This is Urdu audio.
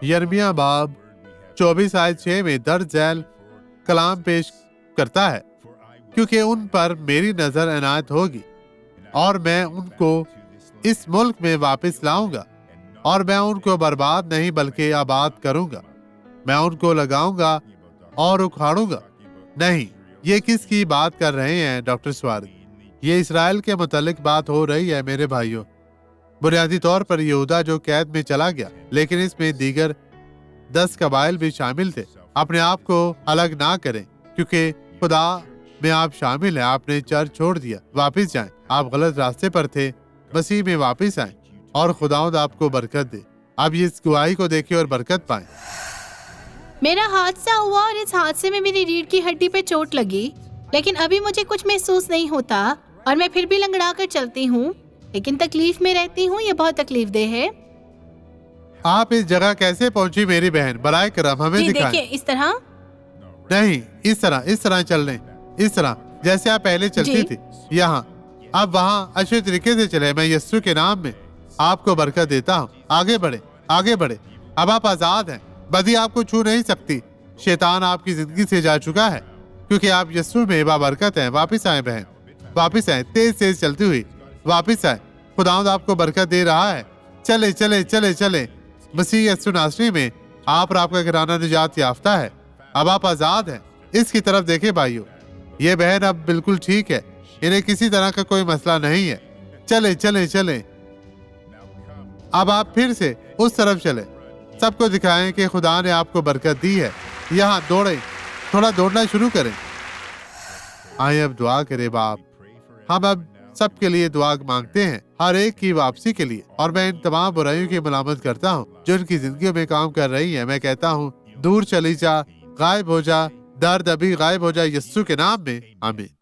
یرمیہ باب 24 آیت 6 میں درج ذیل کلام پیش کرتا ہے، کیونکہ ان پر میری نظر عنایت ہوگی اور میں ان کو اس ملک میں واپس لاؤں گا، اور میں ان کو برباد نہیں بلکہ آباد کروں گا۔ میں ان کو لگاؤں گا اور اکھاڑوں گا نہیں۔ یہ کس کی بات کر رہے ہیں ڈاکٹر سوارگ؟ یہ اسرائیل کے متعلق بات ہو رہی ہے میرے بھائیوں۔ بنیادی طور پر یہودا جو قید میں چلا گیا، لیکن اس میں دیگر 10 قبائل بھی شامل تھے۔ اپنے آپ کو الگ نہ کریں، کیونکہ خدا میں آپ شامل ہیں۔ آپ نے چرچ چھوڑ دیا، واپس جائیں۔ آپ غلط راستے پر تھے، مسیح میں واپس آئیں اور خداوند آپ کو برکت دے۔ اب اس گواہی کو دیکھیں اور برکت پائیں۔ میرا حادثہ ہوا اور اس حادثے میں میری ریڑھ کی ہڈی پہ چوٹ لگی، لیکن ابھی مجھے کچھ محسوس نہیں ہوتا اور میں پھر بھی لنگڑا کر چلتی ہوں، لیکن تکلیف میں رہتی ہوں۔ یہ بہت تکلیف دہ ہے۔ آپ اس جگہ کیسے پہنچی میری بہن؟ برائے کرم ہمیں جی دکھائیں۔ دیکھیے، اس طرح نہیں، اس طرح چل لیں، اس طرح جیسے آپ پہلے چلتی جی تھی۔ یہاں اب وہاں اچھے طریقے سے چلے۔ میں یسوع کے نام میں آپ کو برکت دیتا ہوں۔ آگے بڑھے، آگے بڑھے۔ اب آپ آزاد ہیں، بدی آپ کو چھو نہیں سکتی۔ شیطان آپ کی زندگی سے جا چکا ہے، کیونکہ آپ یسوع میں بابرکت ہیں۔ واپس آئیں بہن، واپس آئیں، تیز تیز چلتی ہوئی واپس آئیں۔ خداوند آپ کو برکت دے رہا ہے۔ چلے چلے چلے چلے، مسیح یسوع ناصری میں آپ اور آپ کا گھرانہ نجات یافتہ ہے۔ اب آپ آزاد ہیں۔ اس کی طرف دیکھیں بھائیو، یہ بہن اب بالکل ٹھیک ہے، انہیں کسی طرح کا کوئی مسئلہ نہیں ہے۔ چلے چلے چلے، اب آپ پھر سے اس طرف چلیں۔ سب کو دکھائیں کہ خدا نے آپ کو برکت دی ہے۔ یہاں دوڑیں، تھوڑا دوڑنا شروع کریں۔ آئیں اب دعا کریں باپ۔ ہم اب سب کے لیے دعا مانگتے ہیں، ہر ایک کی واپسی کے لیے، اور میں ان تمام برائیوں کی ملامت کرتا ہوں جو ان کی زندگیوں میں کام کر رہی ہیں۔ میں کہتا ہوں دور چلی جا، غائب ہو جا، درد ابھی غائب ہو جا، یسوع کے نام میں، آمین۔